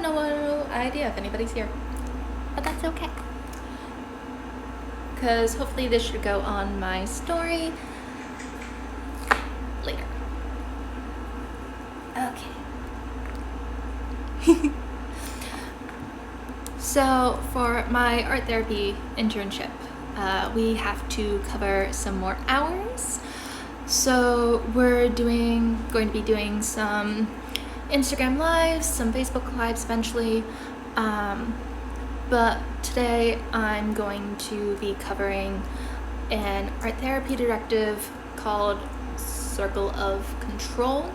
have no idea if anybody's here, but that's okay. Because hopefully this should go on my story later. Okay. So for my art therapy internship, we have to cover some more hours. So we're going to be doing some Instagram lives, some Facebook lives eventually. But today I'm going to be covering an art therapy directive called Circle of Control.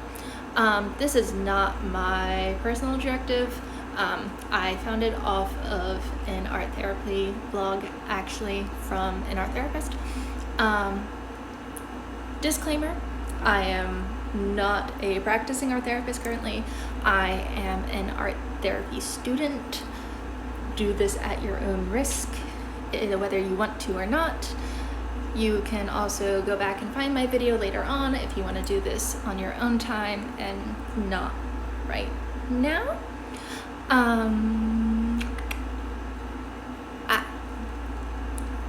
This is not my personal directive. I found it off of an art therapy blog, actually, from an art therapist. Disclaimer, I am not a practicing art therapist currently. I am an art therapy student. Do this at your own risk, whether you want to or not. You can also go back and find my video later on if you want to do this on your own time and not right now.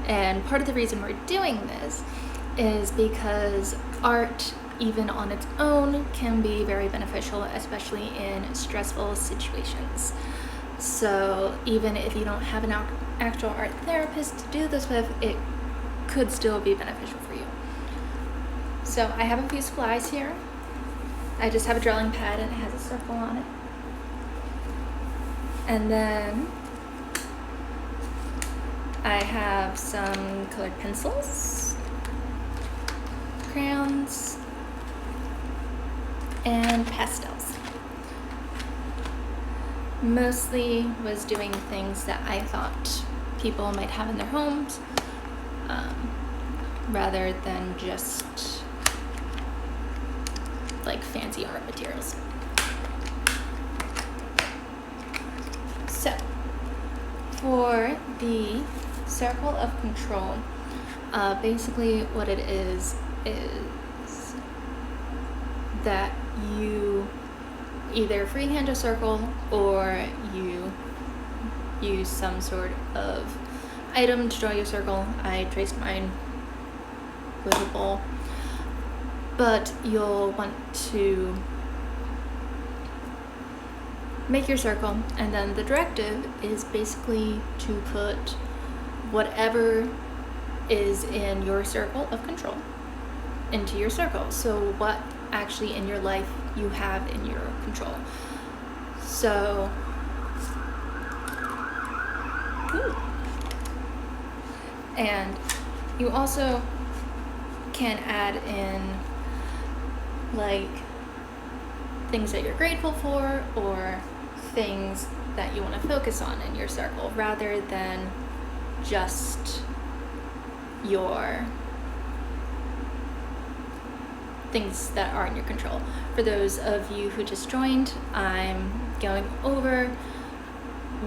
And part of the reason we're doing this is because art, even on its own, can be very beneficial, especially in stressful situations. So even if you don't have an actual art therapist to do this with, it could still be beneficial for you. So I have a few supplies here. I just have a drawing pad and it has a circle on it. And then I have some colored pencils, crayons, and pastels. Mostly was doing things that I thought people might have in their homes, rather than just like fancy art materials. So for the Circle of Control, basically what it is that you either freehand a circle or you use some sort of item to draw your circle. I traced mine with a bowl, but you'll want to make your circle, and then the directive is basically to put whatever is in your circle of control into your circle. So what actually in your life you have in your control. So and you also can add in like things that you're grateful for or things that you want to focus on in your circle, rather than just your things that are in your control. For those of you who just joined, I'm going over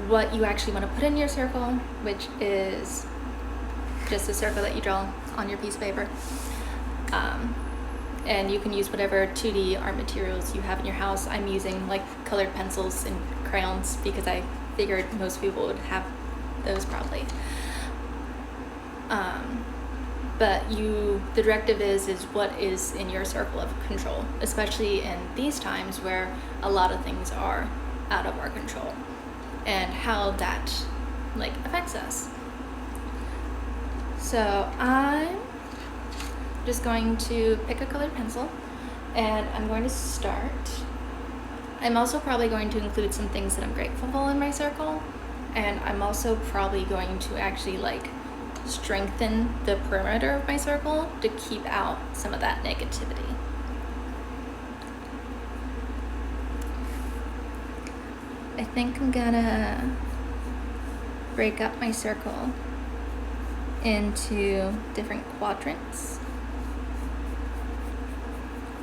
what you actually want to put in your circle, which is just a circle that you draw on your piece of paper. And you can use whatever 2D art materials you have in your house. I'm using like colored pencils and crayons because I figured most people would have those probably. But the directive is what is in your circle of control, especially in these times where a lot of things are out of our control, and how that like affects us. So I'm just going to pick a colored pencil and I'm going to start. I'm also probably going to include some things that I'm grateful for in my circle, and I'm also probably going to actually like strengthen the perimeter of my circle to keep out some of that negativity. I think I'm gonna break up my circle into different quadrants,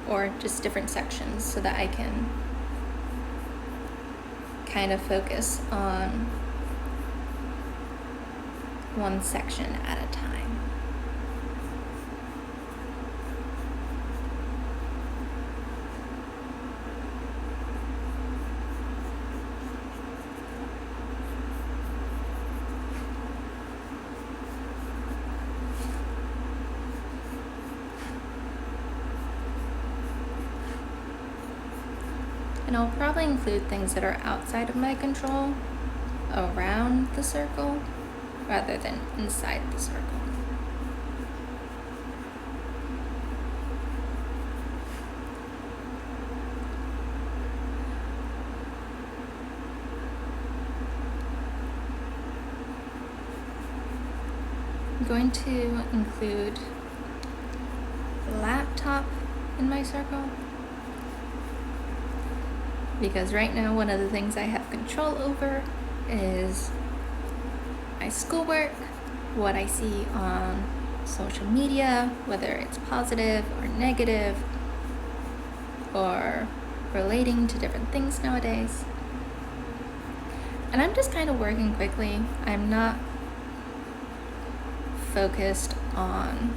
or just different sections, so that I can kind of focus on one section at a time. And I'll probably include things that are outside of my control around the circle rather than inside the circle. I'm going to include the laptop in my circle because right now one of the things I have control over is my schoolwork, what I see on social media, whether it's positive or negative or relating to different things nowadays. And I'm just kind of working quickly. I'm not focused on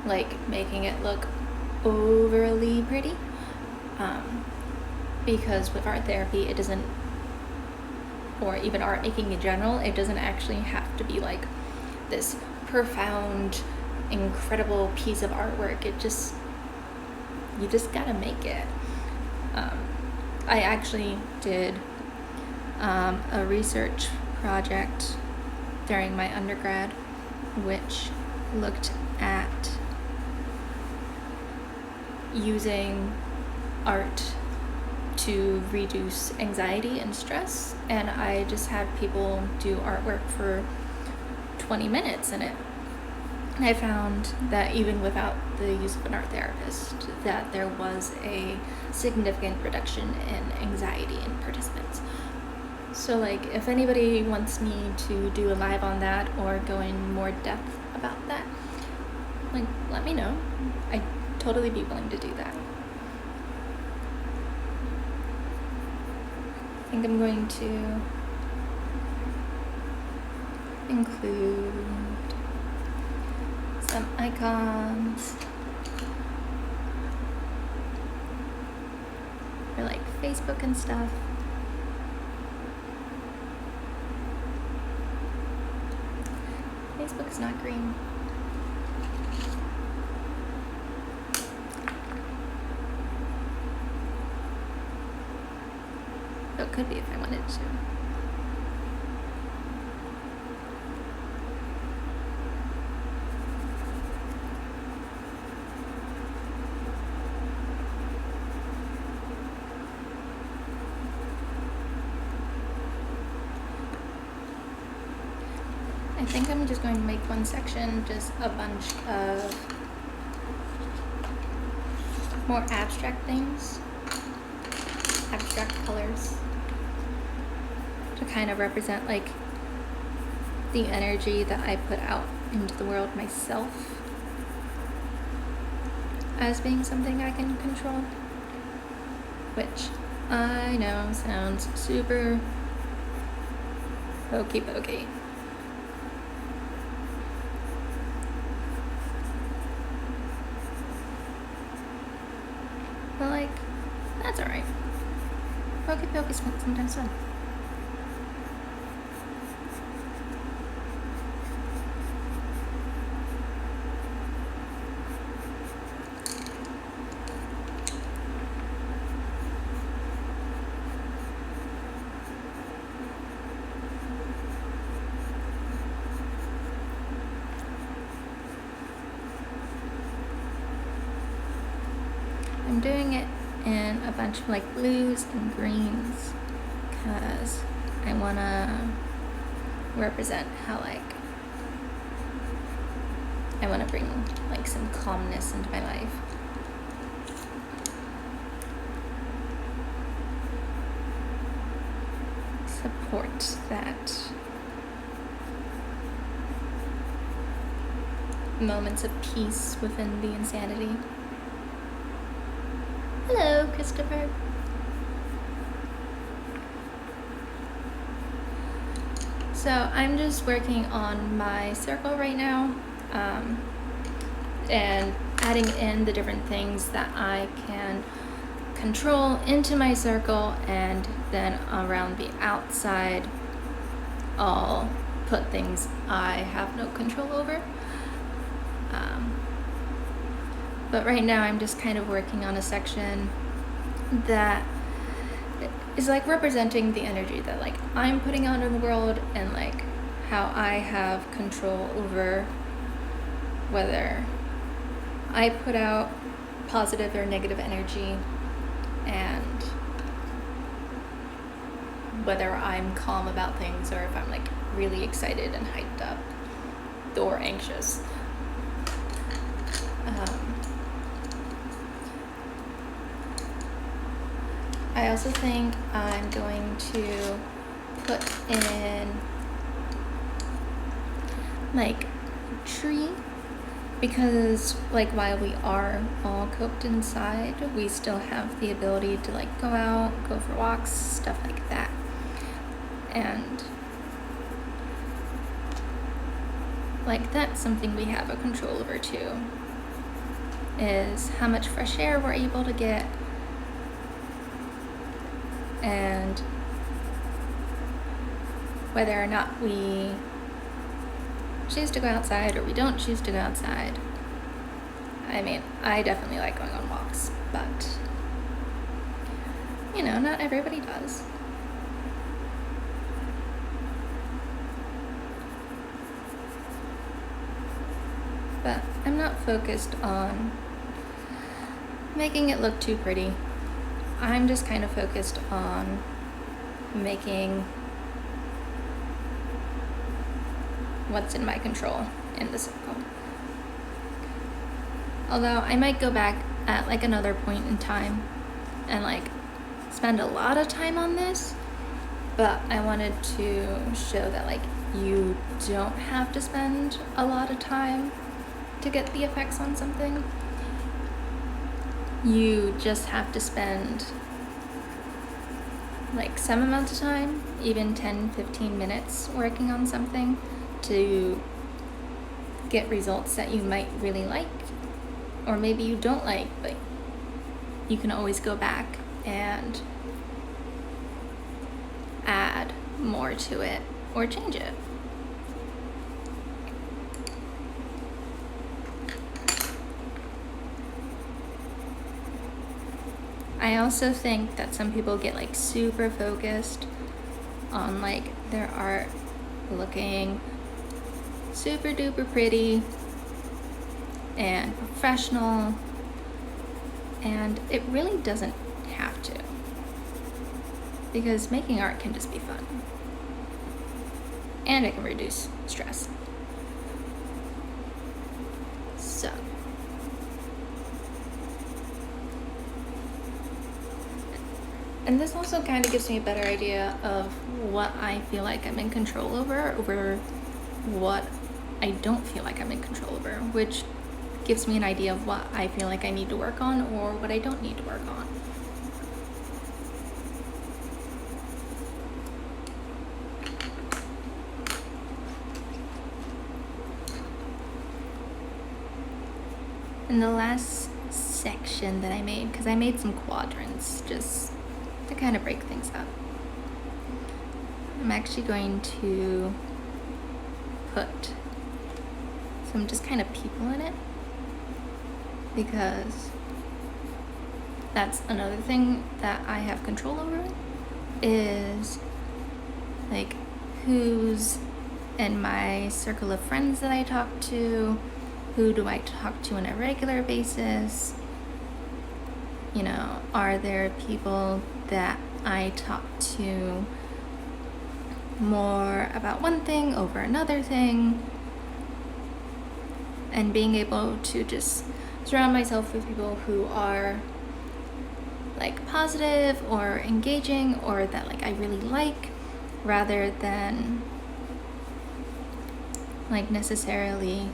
like making it look overly pretty, because with art therapy it doesn't, or even art making in general, it doesn't actually have to be like this profound, incredible piece of artwork. You just gotta make it. I actually did a research project during my undergrad which looked at using art to reduce anxiety and stress, and I just had people do artwork for 20 minutes in it. And I found that even without the use of an art therapist, that there was a significant reduction in anxiety in participants. So like if anybody wants me to do a live on that or go in more depth about that, like let me know. I'd totally be willing to do that. I think I'm going to include some icons for like Facebook and stuff. Facebook is not green. So it could be if I wanted to. I think I'm just going to make one section just a bunch of more abstract things, abstract colors, to kind of represent like the energy that I put out into the world myself as being something I can control, which I know sounds super hokey pokey. But like, that's alright. Pokey pokey is sometimes fun. I'm doing it in a bunch of like blues and greens because I want to represent how like I want to bring like some calmness into my life. Support that moments of peace within the insanity. Hello, Christopher. So I'm just working on my circle right now, and adding in the different things that I can control into my circle, and then around the outside I'll put things I have no control over. But right now I'm just kind of working on a section that is like representing the energy that like I'm putting out in the world, and like how I have control over whether I put out positive or negative energy, and whether I'm calm about things or if I'm like really excited and hyped up or anxious. I also think I'm going to put in like tree, because like while we are all cooped inside, we still have the ability to like go out, go for walks, stuff like that. And like that's something we have a control over too, is how much fresh air we're able to get, and whether or not we choose to go outside or we don't choose to go outside. I mean, I definitely like going on walks, but you know, not everybody does. But I'm not focused on making it look too pretty. I'm just kind of focused on making what's in my control in the circle. Although I might go back at like another point in time and like spend a lot of time on this, but I wanted to show that like you don't have to spend a lot of time to get the effects on something. You just have to spend like some amount of time, even 10-15 minutes working on something to get results that you might really like, or maybe you don't like, but you can always go back and add more to it or change it. I also think that some people get like super focused on like their art looking super duper pretty and professional, and it really doesn't have to, because making art can just be fun and it can reduce stress. So and this also kind of gives me a better idea of what I feel like I'm in control over what I don't feel like I'm in control over, which gives me an idea of what I feel like I need to work on or what I don't need to work on. In the last section that I made, because I made some quadrants just to kind of break things up, I'm actually going to put some just kind of people in it, because that's another thing that I have control over, is like who's in my circle of friends that I talk to, who do I talk to on a regular basis. You know, are there people that I talk to more about one thing over another thing, and being able to just surround myself with people who are like positive or engaging or that like I really like, rather than like necessarily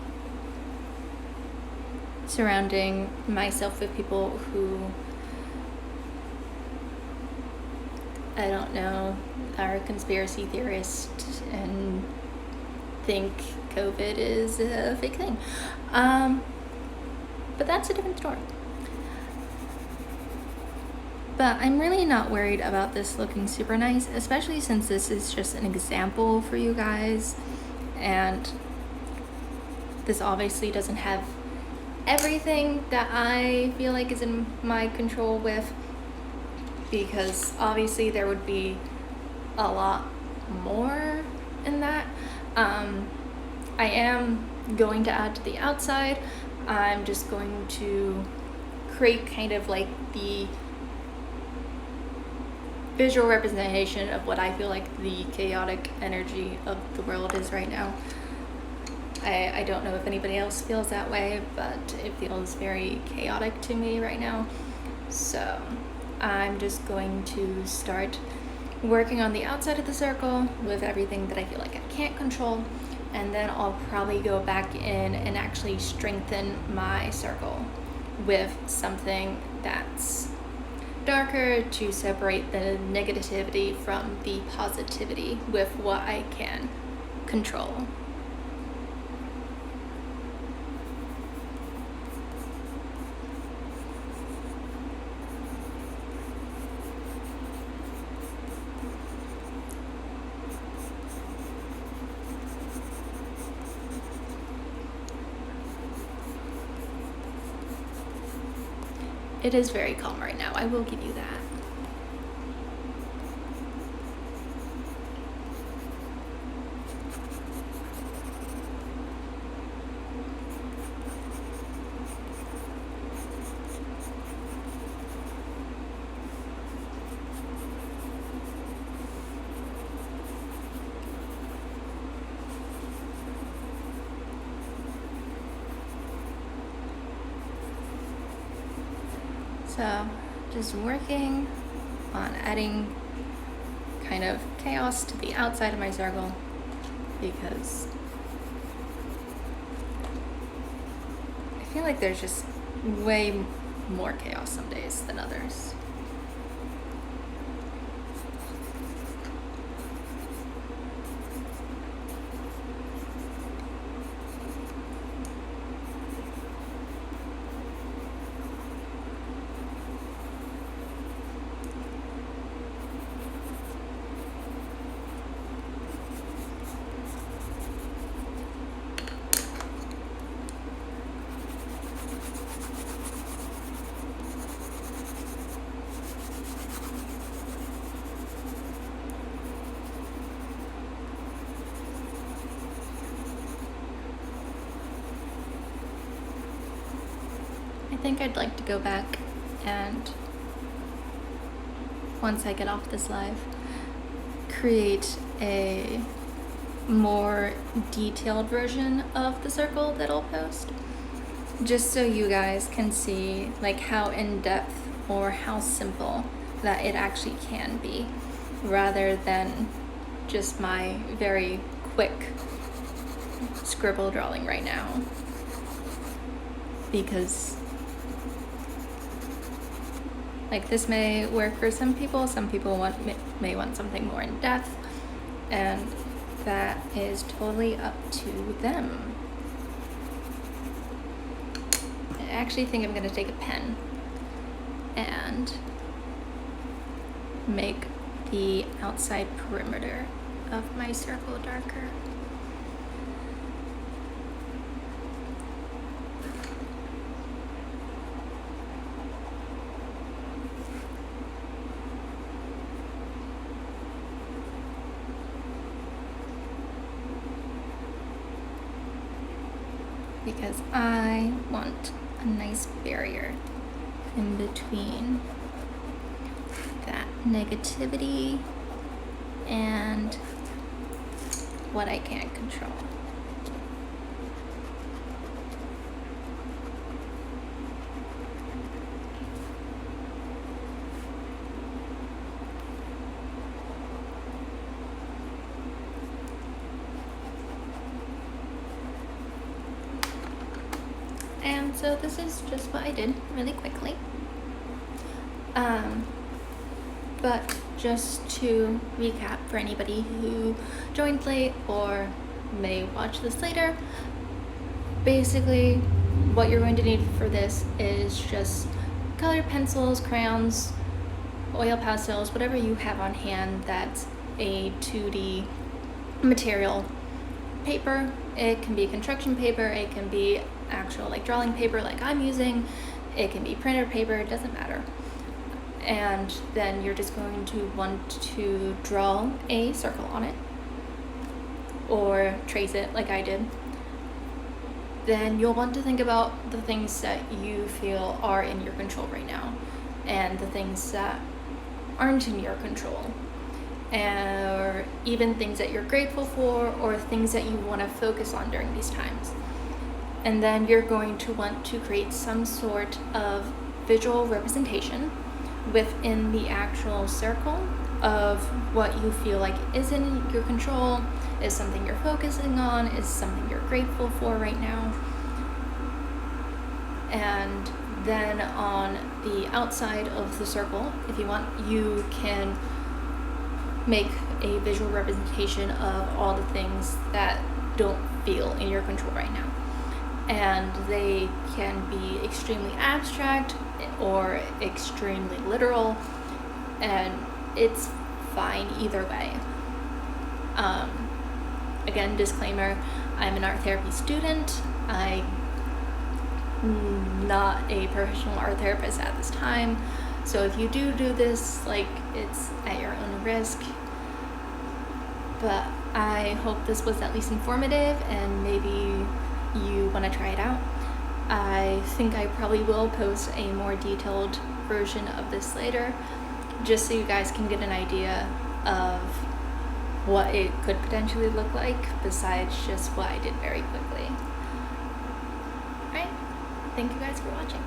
surrounding myself with people who, I don't know, are conspiracy theorists and think COVID is a fake thing. But that's a different story. But I'm really not worried about this looking super nice, especially since this is just an example for you guys, and this obviously doesn't have everything that I feel like is in my control with, because obviously there would be a lot more in that. I am going to add to the outside. I'm just going to create kind of like the visual representation of what I feel like the chaotic energy of the world is right now. I don't know if anybody else feels that way, but it feels very chaotic to me right now. So I'm just going to start working on the outside of the circle with everything that I feel like I can't control, and then I'll probably go back in and actually strengthen my circle with something that's darker to separate the negativity from the positivity with what I can control. It is very calm right now, I will give you that. So just working on adding kind of chaos to the outside of my circle, because I feel like there's just way more chaos some days than others. I think I'd like to go back and, once I get off this live, create a more detailed version of the circle that I'll post, just so you guys can see like how in-depth or how simple that it actually can be, rather than just my very quick scribble drawing right now. Because like this may work for some people may want something more in depth, and that is totally up to them. I actually think I'm going to take a pen and make the outside perimeter of my circle darker. Because I want a nice barrier in between that negativity and what I can't control. And so this is just what I did really quickly. But just to recap for anybody who joined late or may watch this later, basically what you're going to need for this is just colored pencils, crayons, oil pastels, whatever you have on hand that's a 2D material. Paper, it can be construction paper, it can be actual like drawing paper like I'm using, it can be printer paper, it doesn't matter. And then you're just going to want to draw a circle on it or trace it like I did. Then you'll want to think about the things that you feel are in your control right now and the things that aren't in your control, or even things that you're grateful for or things that you want to focus on during these times. And then you're going to want to create some sort of visual representation within the actual circle of what you feel like is in your control, is something you're focusing on, is something you're grateful for right now. And then on the outside of the circle, if you want, you can make a visual representation of all the things that don't feel in your control right now. And they can be extremely abstract or extremely literal, and it's fine either way. Again, disclaimer, I'm an art therapy student. I'm not a professional art therapist at this time, so if you do this, like, it's at your own risk. But I hope this was at least informative, and maybe you want to try it out. I think I probably will post a more detailed version of this later, just so you guys can get an idea of what it could potentially look like besides just what I did very quickly. Alright, thank you guys for watching.